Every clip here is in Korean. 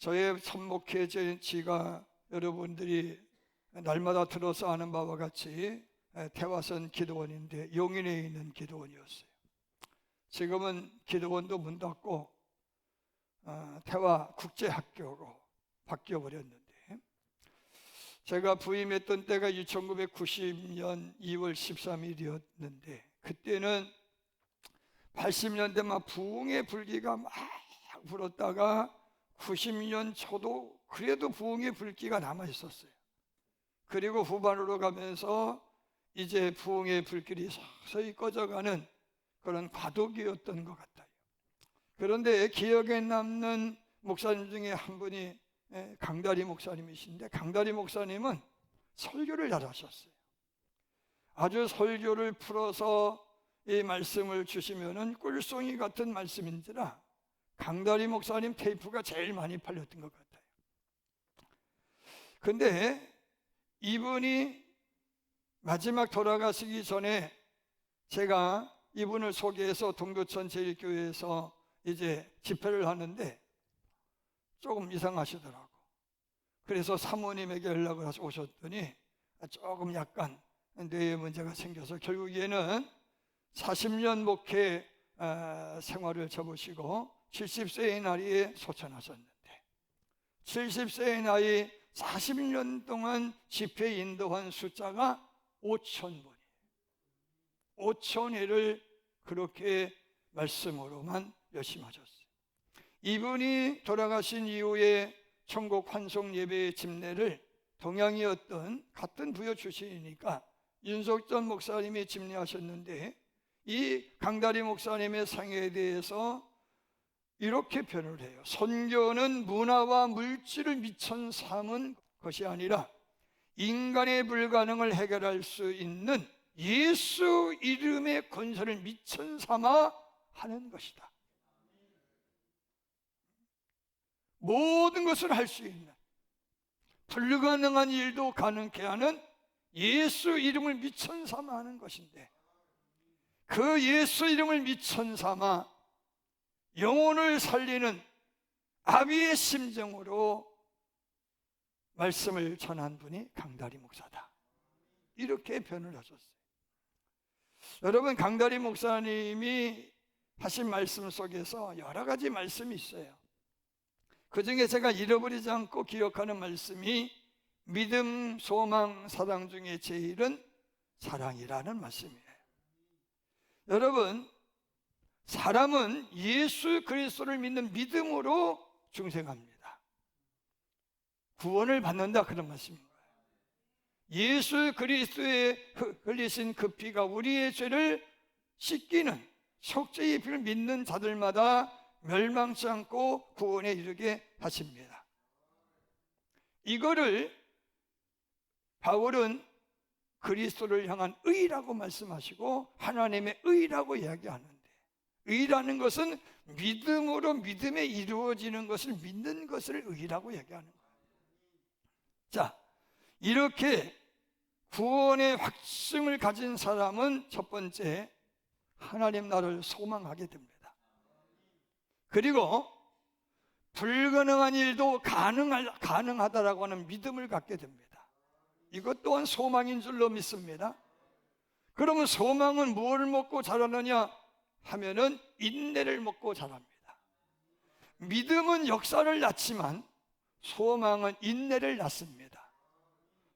저의 참목회지가 여러분들이 날마다 들어서 아는 바와 같이 태화선 기도원인데 용인에 있는 기도원이었어요. 지금은 기도원도 문 닫고 태화 국제학교로 바뀌어버렸는데, 제가 부임했던 때가 1990년 2월 13일이었는데 그때는 80년대 막 부흥의 불기가 막 불었다가 90년 초도 그래도 부흥의 불기가 남아 있었어요. 그리고 후반으로 가면서 이제 부흥의 불길이 서서히 꺼져가는 그런 과도기였던 것 같아요. 그런데 기억에 남는 목사님 중에 한 분이 강다리 목사님이신데, 강다리 목사님은 설교를 잘하셨어요. 아주 설교를 풀어서 이 말씀을 주시면은 꿀송이 같은 말씀인지라 강다리 목사님 테이프가 제일 많이 팔렸던 것 같아요. 근데 이분이 마지막 돌아가시기 전에 제가 이분을 소개해서 동두천 제일교회에서 이제 집회를 하는데 조금 이상하시더라고. 그래서 사모님에게 연락을 오셨더니 조금 약간 뇌에 문제가 생겨서 결국에는 40년 목회 생활을 접으시고 70세의 나이에 소천하셨는데, 70세의 나이 40년 동안 집회 인도한 숫자가 5,000분이에요. 5,000회를 그렇게 말씀으로만 열심히 하셨어요. 이분이 돌아가신 이후에 천국 환송 예배의 집례를 동양이었던 같은 부여 출신이니까 윤석전 목사님이 집례하셨는데, 이 강다리 목사님의 상에 대해서 이렇게 표현을 해요. 선교는 문화와 물질을 미천 삼은 것이 아니라 인간의 불가능을 해결할 수 있는 예수 이름의 권세를 미천 삼아 하는 것이다. 모든 것을 할 수 있는, 불가능한 일도 가능케 하는 예수 이름을 미천 삼아 하는 것인데, 그 예수 이름을 미천 삼아 영혼을 살리는 아비의 심정으로 말씀을 전한 분이 강다리 목사다, 이렇게 표현을 하셨어요. 여러분, 강다리 목사님이 하신 말씀 속에서 여러 가지 말씀이 있어요. 그 중에 제가 잃어버리지 않고 기억하는 말씀이 믿음, 소망, 사랑 중에 제일은 사랑이라는 말씀이에요. 여러분, 사람은 예수 그리스도를 믿는 믿음으로 중생합니다. 구원을 받는다, 그런 말씀인 거예요. 예수 그리스도의 흘리신 그 피가 우리의 죄를 씻기는 속죄의 피를 믿는 자들마다 멸망치 않고 구원에 이르게 하십니다. 이거를 바울은 그리스도를 향한 의라고 말씀하시고 하나님의 의라고 이야기하는데, 의라는 것은 믿음으로 믿음에 이루어지는 것을 믿는 것을 의라고 얘기하는 거예요. 자, 이렇게 구원의 확증을 가진 사람은 첫 번째 하나님 나라를 소망하게 됩니다. 그리고 불가능한 일도 가능하다라고 하는 믿음을 갖게 됩니다. 이것 또한 소망인 줄로 믿습니다. 그러면 소망은 무엇을 먹고 자라느냐 하면은 인내를 먹고 자랍니다. 믿음은 역사를 낳지만 소망은 인내를 낳습니다.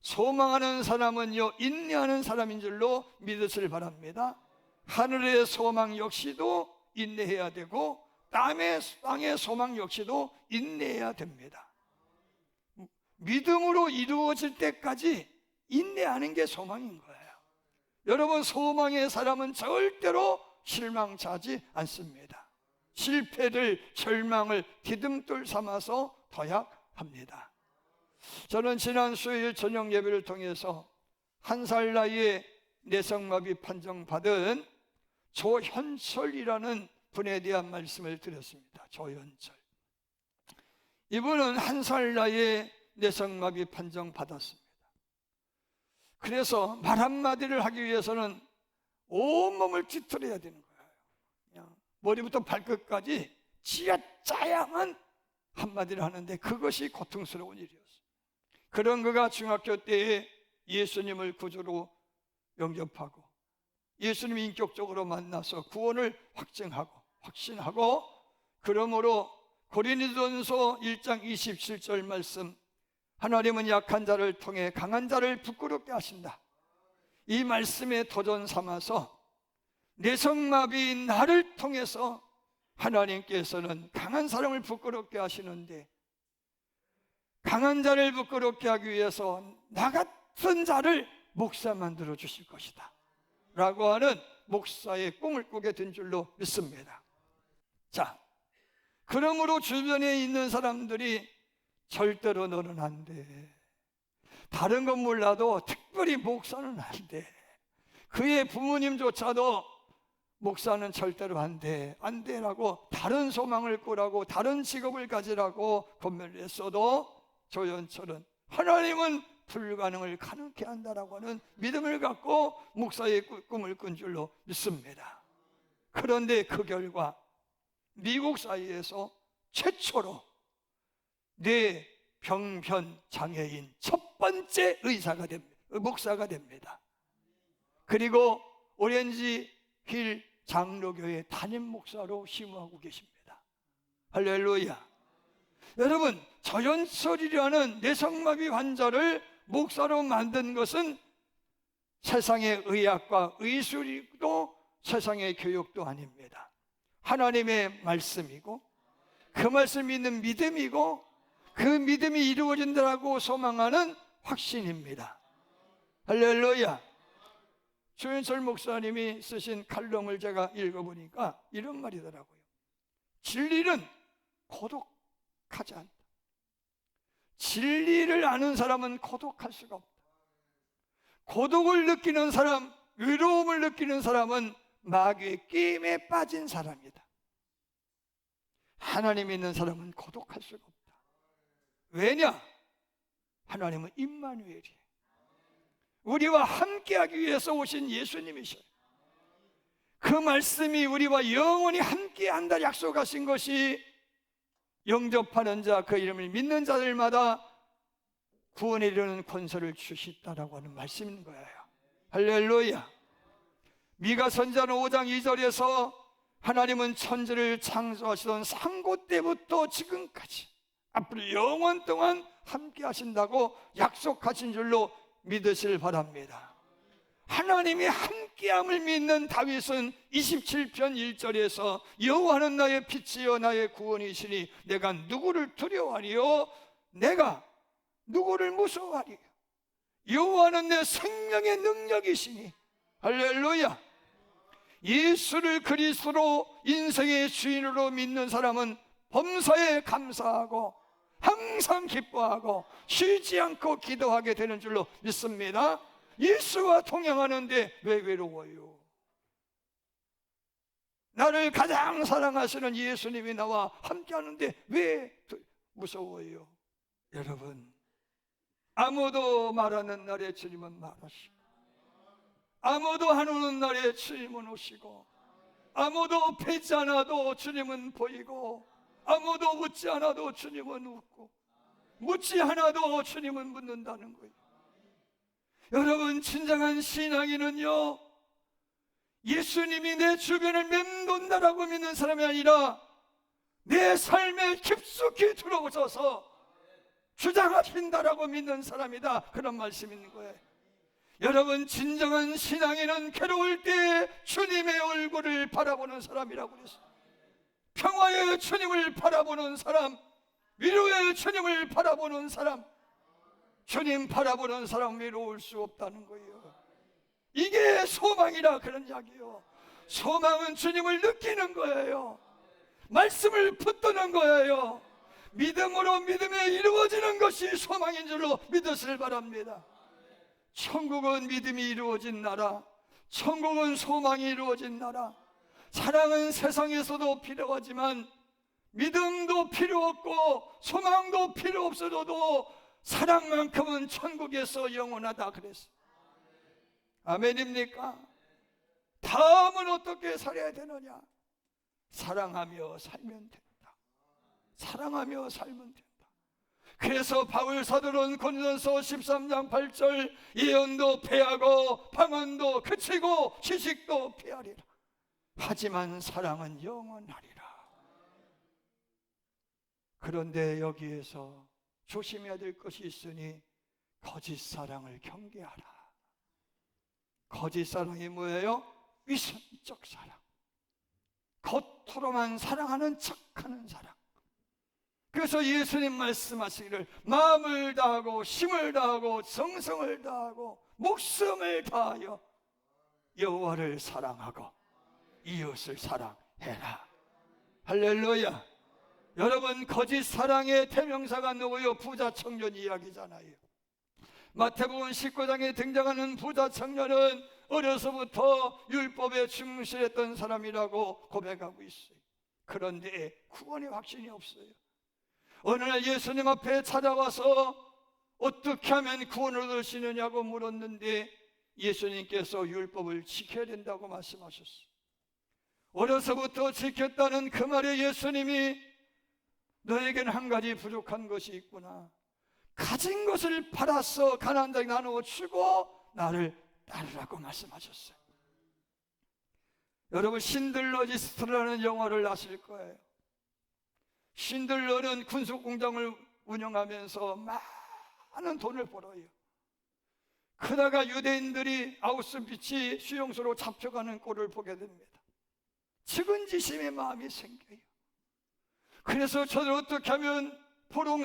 소망하는 사람은요, 인내하는 사람인 줄로 믿으시길 바랍니다. 하늘의 소망 역시도 인내해야 되고 땅의 소망 역시도 인내해야 됩니다. 믿음으로 이루어질 때까지 인내하는 게 소망인 거예요. 여러분, 소망의 사람은 절대로 실망하지 않습니다. 실패를, 절망을 디딤돌 삼아서 도약합니다. 저는 지난 수요일 저녁 예배를 통해서 한 살 나이에 뇌성마비 판정받은 조현철이라는 분에 대한 말씀을 드렸습니다. 조현철. 이분은 한 살 나이에 뇌성마비 판정받았습니다. 그래서 말 한마디를 하기 위해서는 온몸을 뒤틀어야 되는 거예요. 그냥 머리부터 발끝까지 쥐어짜야만 한마디를 하는데 그것이 고통스러운 일이었어요. 그런 그가 중학교 때에 예수님을 구주로 영접하고 예수님 인격적으로 만나서 구원을 확신하고 그러므로 고린도전서 1장 27절 말씀, 하나님은 약한 자를 통해 강한 자를 부끄럽게 하신다. 이 말씀에 도전 삼아서 내성마비인 나를 통해서 하나님께서는 강한 사람을 부끄럽게 하시는데, 강한 자를 부끄럽게 하기 위해서 나 같은 자를 목사 만들어 주실 것이다 라고 하는 목사의 꿈을 꾸게 된 줄로 믿습니다. 자, 그러므로 주변에 있는 사람들이 절대로 너는 안 돼, 다른 건 몰라도 특별히 목사는 안 돼, 그의 부모님조차도 목사는 절대로 안 돼, 안 돼라고 다른 소망을 꾸라고 다른 직업을 가지라고 권면을 했어도 조연철은 하나님은 불가능을 가능케 한다라고 하는 믿음을 갖고 목사의 꿈을 꾼 줄로 믿습니다. 그런데 그 결과 미국 사회에서 최초로 뇌병변 장애인 첫 번째 목사가 됩니다. 그리고 오렌지 힐 장로교회 담임 목사로 심호하고 계십니다. 할렐루야. 여러분, 조연철이라는 뇌성마비 환자를 목사로 만든 것은 세상의 의학과 의술이고 세상의 교육도 아닙니다. 하나님의 말씀이고 그 말씀이 있는 믿음이고 그 믿음이 이루어진다고 소망하는 확신입니다. 할렐루야. 조연철 목사님이 쓰신 칼럼을 제가 읽어보니까 이런 말이더라고요. 진리는 고독하지 않다. 진리를 아는 사람은 고독할 수가 없다. 고독을 느끼는 사람, 외로움을 느끼는 사람은 마귀의 게임에 빠진 사람이다. 하나님 있는 사람은 고독할 수가 없다. 왜냐? 하나님은 임마누엘이에요. 우리와 함께하기 위해서 오신 예수님이셔요. 그 말씀이 우리와 영원히 함께한다 약속하신 것이 영접하는 자, 그 이름을 믿는 자들마다 구원에 이르는 권세를 주시다라고 하는 말씀인 거예요. 할렐루야. 미가 선지자는 5장 2절에서 하나님은 천지를 창조하시던 상고 때부터 지금까지 앞으로 영원 동안 함께 하신다고 약속하신 줄로 믿으실 바랍니다. 하나님이 함께함을 믿는 다윗은 27편 1절에서 여호와는 나의 빛이요 나의 구원이시니 내가 누구를 두려워하리요 내가 누구를 무서워하리요. 여호와는 내 생명의 능력이시니. 할렐루야. 예수를 그리스도로 인생의 주인으로 믿는 사람은 범사에 감사하고 항상 기뻐하고 쉬지 않고 기도하게 되는 줄로 믿습니다. 예수와 동행하는데 왜 외로워요? 나를 가장 사랑하시는 예수님이 나와 함께하는데 왜 무서워요? 여러분, 아무도 말하는 날에 주님은 말하시고 아무도 안 오는 날에 주님은 오시고 아무도 뵙지 않아도 주님은 보이고 아무도 웃지 않아도 주님은 웃고 묻지 않아도 주님은 묻는다는 거예요. 여러분, 진정한 신앙인은요, 예수님이 내 주변을 맴돈다라고 믿는 사람이 아니라 내 삶에 깊숙이 들어오셔서 주장하신다라고 믿는 사람이다, 그런 말씀이 있는 거예요. 여러분, 진정한 신앙인은 괴로울 때 주님의 얼굴을 바라보는 사람이라고 그랬어요. 평화의 주님을 바라보는 사람, 위로의 주님을 바라보는 사람, 주님 바라보는 사람 외로울 수 없다는 거예요. 이게 소망이라 그런 이야기예요. 소망은 주님을 느끼는 거예요. 말씀을 붙드는 거예요. 믿음으로 믿음에 이루어지는 것이 소망인 줄로 믿으시길 바랍니다. 천국은 믿음이 이루어진 나라, 천국은 소망이 이루어진 나라. 사랑은 세상에서도 필요하지만 믿음도 필요 없고 소망도 필요 없어도 사랑만큼은 천국에서 영원하다 그랬어요. 아멘입니까? 다음은 어떻게 살아야 되느냐? 사랑하며 살면 된다. 사랑하며 살면 된다. 그래서 바울 사도는 고린도서 13장 8절 예언도 패하고 방언도 그치고 지식도 패하리라. 하지만 사랑은 영원하리라. 그런데 여기에서 조심해야 될 것이 있으니 거짓 사랑을 경계하라. 거짓 사랑이 뭐예요? 위선적 사랑, 겉으로만 사랑하는 척하는 사랑. 그래서 예수님 말씀하시기를 마음을 다하고 힘을 다하고 정성을 다하고 목숨을 다하여 여호와를 사랑하고 이웃을 사랑해라. 할렐루야. 여러분, 거짓 사랑의 대명사가 누구요? 부자 청년 이야기잖아요. 마태복음 19장에 등장하는 부자 청년은 어려서부터 율법에 충실했던 사람이라고 고백하고 있어요. 그런데 구원의 확신이 없어요. 어느 날 예수님 앞에 찾아와서 어떻게 하면 구원을 얻으시느냐고 물었는데 예수님께서 율법을 지켜야 된다고 말씀하셨어요. 어려서부터 지켰다는 그 말에 예수님이 너에게는 한 가지 부족한 것이 있구나. 가진 것을 팔아서 가난한 자에게 나누어 주고 나를 따르라고 말씀하셨어요. 여러분, 신들러 리스트라는 영화를 아실 거예요. 신들러는 군수공장을 운영하면서 많은 돈을 벌어요. 그러다가 유대인들이 아우슈비츠 수용소로 잡혀가는 꼴을 보게 됩니다. 측은지심의 마음이 생겨요. 그래서 저들 어떻게 하면 포로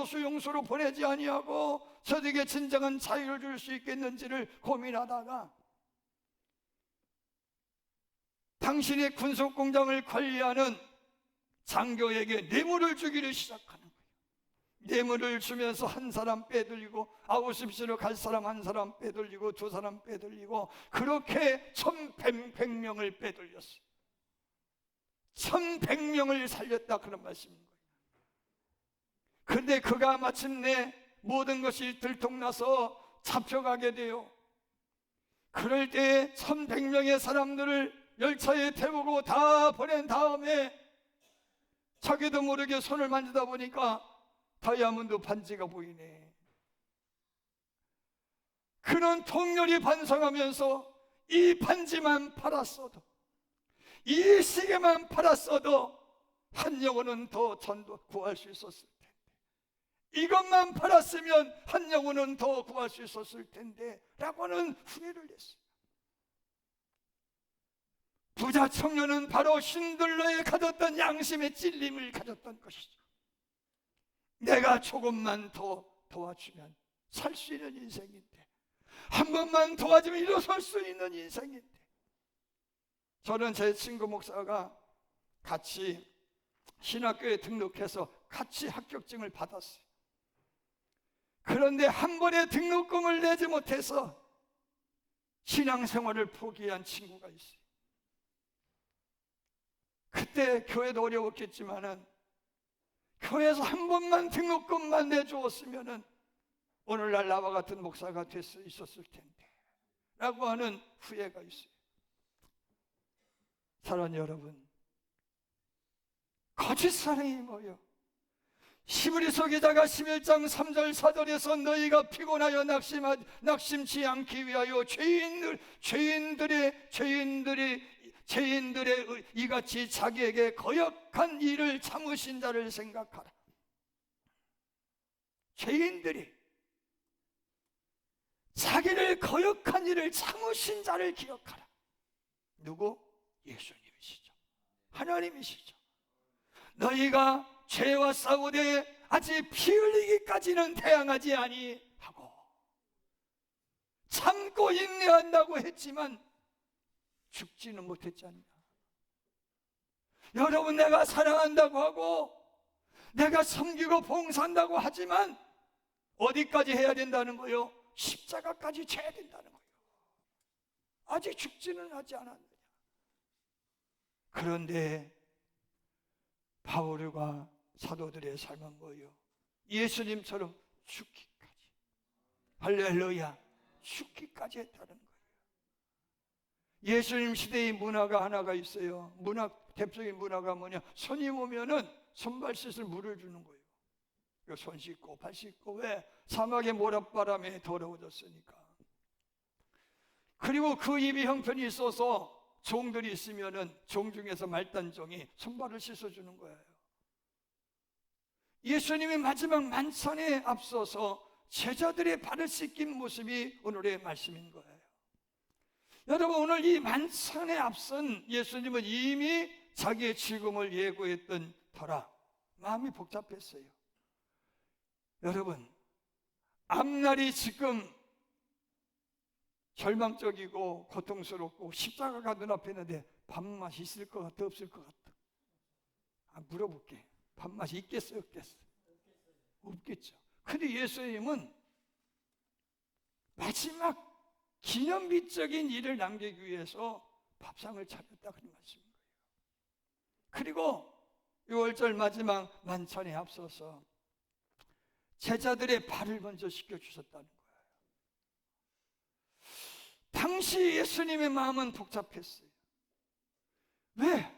수용소로 보내지 아니하고 저들에게 진정한 자유를 줄 수 있겠는지를 고민하다가 당신의 군속공장을 관리하는 장교에게 뇌물을 주기를 시작하는 거예요. 뇌물을 주면서 한 사람 빼돌리고 아우슈비츠로 갈 사람 한 사람 빼돌리고 두 사람 빼돌리고 그렇게 1100명을 빼돌렸어요. 1100명을 살렸다, 그런 말씀인 거예요. 그런데 그가 마침내 모든 것이 들통나서 잡혀가게 돼요. 그럴 때 1100명의 사람들을 열차에 태우고 다 보낸 다음에 자기도 모르게 손을 만지다 보니까 다이아몬드 반지가 보이네. 그는 통렬히 반성하면서 이 반지만 팔았어도, 이 시계만 팔았어도 한 영혼은 더 전도 구할 수 있었을 텐데, 이것만 팔았으면 한 영혼은 더 구할 수 있었을 텐데 라고는 후회를 했어요. 부자 청년은 바로 신들러에 가졌던 양심의 찔림을 가졌던 것이죠. 내가 조금만 더 도와주면 살 수 있는 인생인데, 한 번만 도와주면 일어설 수 있는 인생인데. 저는 제 친구 목사가 같이 신학교에 등록해서 같이 합격증을 받았어요. 그런데 한 번에 등록금을 내지 못해서 신앙생활을 포기한 친구가 있어요. 그때 교회도 어려웠겠지만은 교회에서 한 번만 등록금만 내주었으면은 오늘날 나와 같은 목사가 될 수 있었을 텐데 라고 하는 후회가 있어요. 사랑하는 여러분, 거짓 사랑이 뭐예요? 히브리서 기자가 11장 3절 4절에서 너희가 피곤하여 낙심치 않기 위하여 죄인들의 이같이 자기에게 거역한 일을 참으신 자를 생각하라. 죄인들이 자기를 거역한 일을 참으신 자를 기억하라. 누구? 예수님이시죠. 하나님이시죠. 너희가 죄와 싸우되 아직 피 흘리기까지는 대항하지 아니하고 참고 인내한다고 했지만 죽지는 못했지 않냐. 여러분, 내가 사랑한다고 하고 내가 섬기고 봉사한다고 하지만 어디까지 해야 된다는 거예요? 십자가까지 져야 된다는 거예요. 아직 죽지는 하지 않았느냐. 그런데 바울과 사도들의 삶은 뭐예요? 예수님처럼 죽기까지, 할렐루야, 죽기까지 했다는 거예요. 예수님 시대의 문화가 하나가 있어요. 대표적인 문화가 뭐냐? 손님 오면은 손발 씻을 물을 주는 거예요. 손 씻고 발 씻고. 왜? 사막의 모락바람에 더러워졌으니까. 그리고 그 입이 형편이 있어서 종들이 있으면은 종 중에서 말단 종이 손발을 씻어주는 거예요. 예수님이 마지막 만찬에 앞서서 제자들의 발을 씻긴 모습이 오늘의 말씀인 거예요. 여러분, 오늘 이 만찬에 앞선 예수님은 이미 자기의 죽음을 예고했던 터라 마음이 복잡했어요. 여러분, 앞날이 지금 절망적이고 고통스럽고 십자가가 눈앞에 있는데 밥맛이 있을 것 같아, 없을 것 같아? 물어볼게. 밥맛이 있겠어요, 없겠어요? 없겠죠. 근데 예수님은 마지막 기념비적인 일을 남기기 위해서 밥상을 차렸다, 그런 말씀인 거예요. 그리고 6월절 마지막 만찬에 앞서서 제자들의 발을 먼저 씻겨주셨다는 거예요. 당시 예수님의 마음은 복잡했어요. 왜?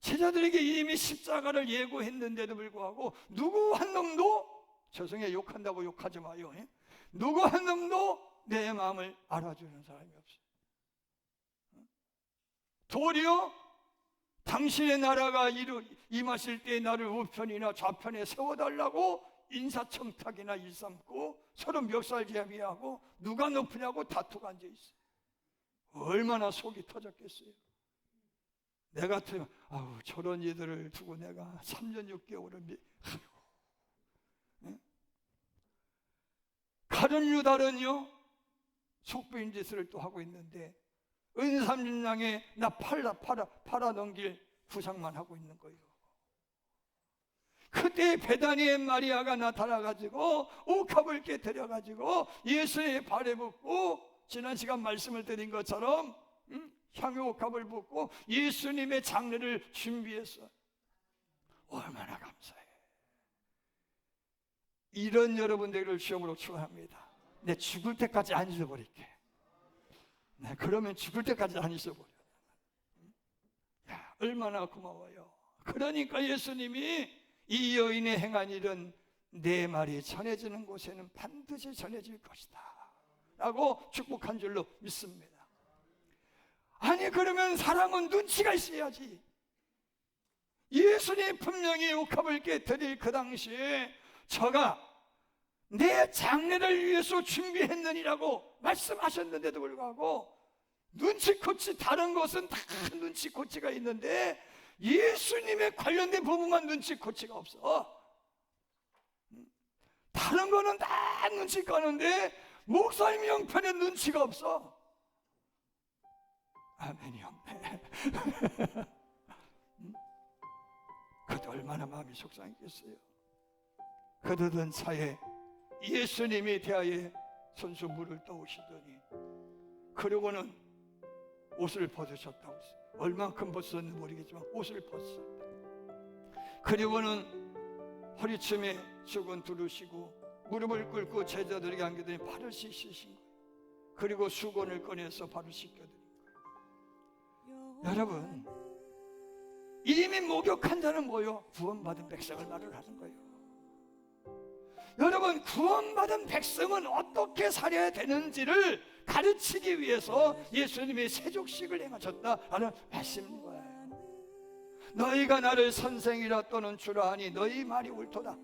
제자들에게 이미 십자가를 예고했는데도 불구하고 누구 한 놈도, 죄송해요, 욕한다고 욕하지 마요. 누구 한 놈도 내 마음을 알아주는 사람이 없어요. 도리어 당신의 나라가 임하실 때 나를 우편이나 좌편에 세워달라고 인사청탁이나 일삼고 서로 멱살잡이하고 누가 높으냐고 다투고 앉아있어요. 얼마나 속이 터졌겠어요. 내 같으면 저런 이들을 두고 내가 3년 6개월을 가룟 유다는요 속부인 짓을 또 하고 있는데 은삼윤양에 나 팔아 넘길 구상만 하고 있는 거예요. 그때 베다니의 마리아가 나타나가지고 옥합을 깨뜨려가지고 예수의 발에 붓고, 지난 시간 말씀을 드린 것처럼 향유 옥합을 붓고 예수님의 장례를 준비했어요. 얼마나 감사해. 이런 여러분들을 시험으로 축원합니다. 내 죽을 때까지 안 잊어버릴게. 그러면 죽을 때까지 안 잊어버려. 야, 얼마나 고마워요. 그러니까 예수님이 이 여인의 행한 일은 내 말이 전해지는 곳에는 반드시 전해질 것이다 라고 축복한 줄로 믿습니다. 아니, 그러면 사람은 눈치가 있어야지. 예수님 분명히 옥합을 깨뜨릴 그 당시에 저가 내 장례를 위해서 준비했느니라고 말씀하셨는데도 불구하고 눈치코치, 다른 것은 다 눈치코치가 있는데 예수님에 관련된 부분만 눈치코치가 없어. 다른 거는 다 눈치 까는데 목사님 형편에 눈치가 없어. 아멘이 없네. 그도 얼마나 마음이 속상했겠어요. 그러던 차에 예수님이 대하에 손수 물을 떠오시더니 그러고는 옷을 벗으셨다고 했어요. 얼만큼 벗었는지 모르겠지만 옷을 벗었다. 그리고는 허리춤에 수건 두르시고 무릎을 꿇고 제자들에게 안겨드린 발을 씻으신 거예요. 그리고 수건을 꺼내서 발을 씻겨드린 거예요. 여러분, 이미 목욕한 자는 뭐요? 구원받은 백성을 말을 하는 거예요. 여러분, 구원받은 백성은 어떻게 살아야 되는지를 가르치기 위해서 예수님이 세족식을 행하셨다라는 말씀인 거예요. 너희가 나를 선생이라 또는 주라 하니 너희 말이 옳도다.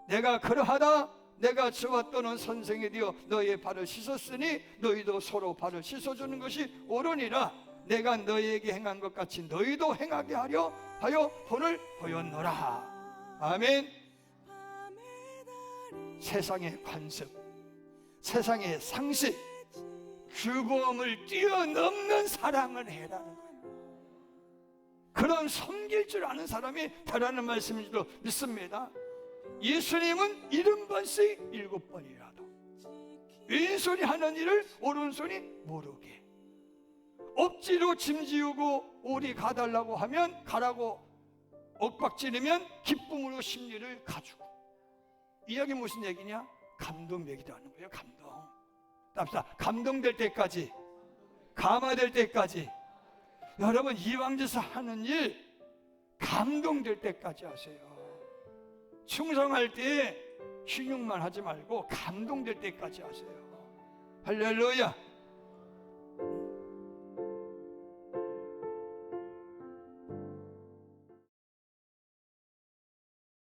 내가 그러하다. 내가 주와 또는 선생이 되어 너희의 발을 씻었으니 너희도 서로 발을 씻어주는 것이 옳으니라. 내가 너희에게 행한 것 같이 너희도 행하게 하려 하여 본을 보였노라. 아멘. 세상의 관습, 세상의 상식, 규범을 뛰어넘는 사랑을 해라는 거예요. 그런 섬길 줄 아는 사람이 되라는 말씀인 줄로 믿습니다. 예수님은 70번씩 7번이라도 왼손이 하는 일을 오른손이 모르게, 억지로 짐지우고 오리 가달라고 하면 가라고 엇박지르면 기쁨으로 심리를 가지고. 이 이야기 무슨 얘기냐? 감동되기도 거예요. 감동. 답시다. 감동될 때까지, 감화될 때까지. 여러분, 이왕지서 하는 일 감동될 때까지 하세요. 충성할 때 신용만 하지 말고 감동될 때까지 하세요. 할렐루야.